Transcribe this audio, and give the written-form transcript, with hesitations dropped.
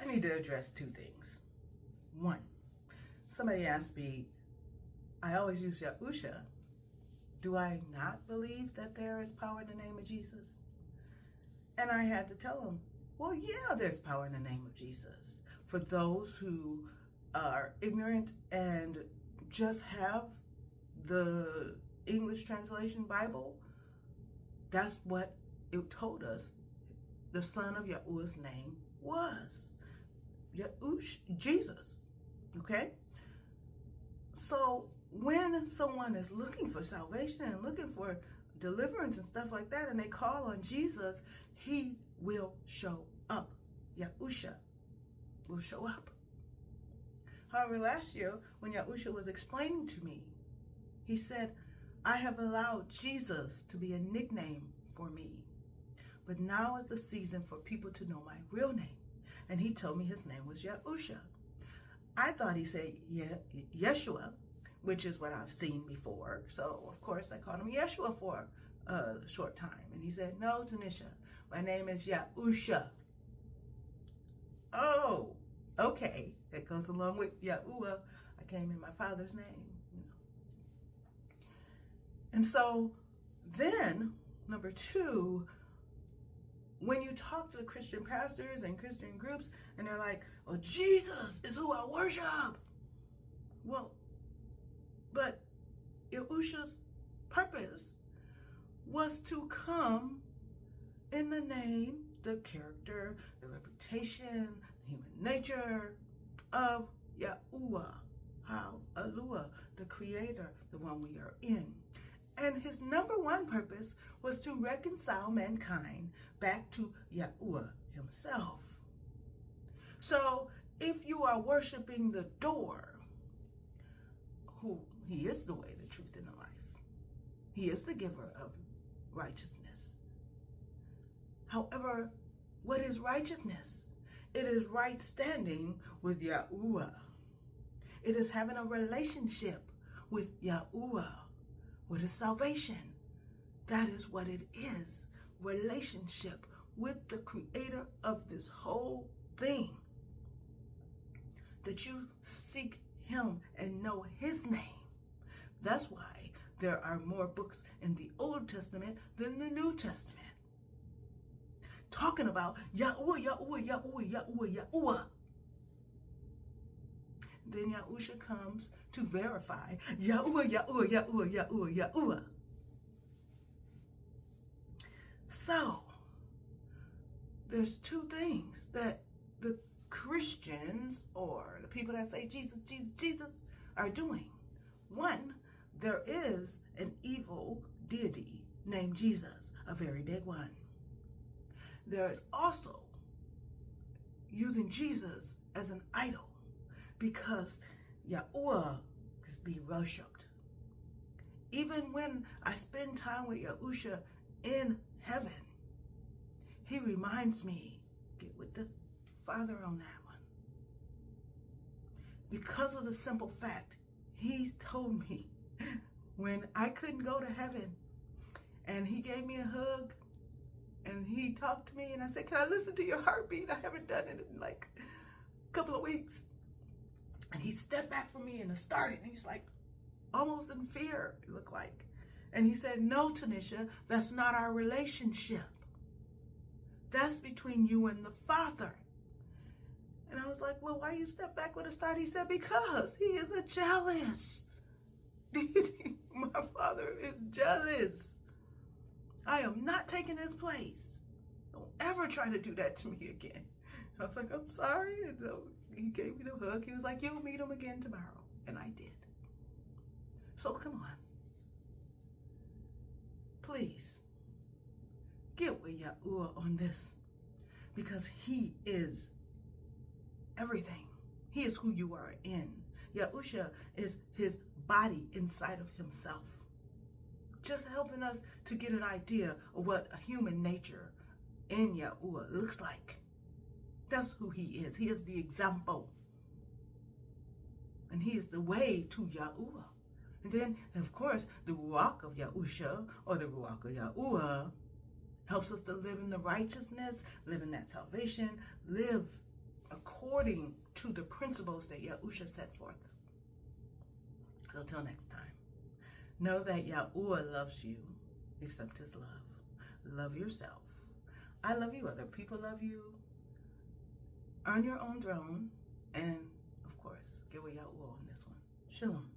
I need to address two things. One, somebody asked me, I always use Yahusha. Do I not believe that there is power in the name of Jesus? And I had to tell them, well, yeah, there's power in the name of Jesus. For those who are ignorant and just have the English translation Bible, that's what it told us the son of Yahuah's name was. Yahush, Jesus. Okay? So when someone is looking for salvation and looking for deliverance and stuff like that, and they call on Jesus, he will show up. Yahusha will show up. However, last year, when Yahusha was explaining to me, he said, I have allowed Jesus to be a nickname for me. But now is the season for people to know my real name. And he told me his name was Yahusha. I thought he said Yeshua, which is what I've seen before. So, of course, I called him Yeshua for a short time. And he said, no, Tanisha, my name is Yahusha. Oh, okay. That goes along with Yahuah. I came in my father's name. And so then, number two, when you talk to the Christian pastors and Christian groups, and they're like, well, Jesus is who I worship. Well, but Yahusha's purpose was to come in the name, the character, the reputation, the human nature of Yahuah, Aluahim, the creator, the one we are in. And his number one purpose was to reconcile mankind back to Yahuah himself. So if you are worshiping the door, who he is the way, the truth, and the life. He is the giver of righteousness. However, what is righteousness? It is right standing with Yahuah. It is having a relationship with Yahuah. What is salvation? That is what it is. Relationship with the creator of this whole thing. That you seek him and know his name. That's why there are more books in the Old Testament than the New Testament. Talking about Yahuah, Yahuah, Yahuah, Yahuah, Yahuah. Then Yahusha comes to verify Yahuah, Yahuah, Yahuah, Yahuah, Yahuah. So, there's two things that the Christians or the people that say Jesus, Jesus, Jesus are doing. One, there is an evil deity named Jesus, a very big one. There is also using Jesus as an idol, because Yahuah is being worshipped. Even when I spend time with Yahusha in heaven, he reminds me, get with the Father on that one. Because of the simple fact, he's told me when I couldn't go to heaven, and he gave me a hug, and he talked to me, and I said, can I listen to your heartbeat? I haven't done it in like a couple of weeks. And he stepped back from me and started, and he's like, almost in fear, it looked like. And he said, no, Tanisha, that's not our relationship. That's between you and the Father. And I was like, well, why you step back with a start? He said, because he is a jealous deity. My Father is jealous. I am not taking his place. Don't ever try to do that to me again. I was like, I'm sorry. And so he gave me the hug. He was like, you'll meet him again tomorrow. And I did. So come on. Please, get with Yahuah on this. Because he is everything. He is who you are in. Yahusha is his body inside of himself. Just helping us to get an idea of what a human nature in Yahuah looks like. That's who he is. He is the example. And he is the way to Yahuah. And then, of course, the Ruakh of Yahusha, or the Ruakh of Yahuah, helps us to live in the righteousness, live in that salvation, live according according to the principles that Yahusha set forth. So till next time, know that Yahuah loves you. Accept his love. Love yourself. I love you. Other people love you. Earn your own throne. And, of course, get with Yahuah on this one. Shalom.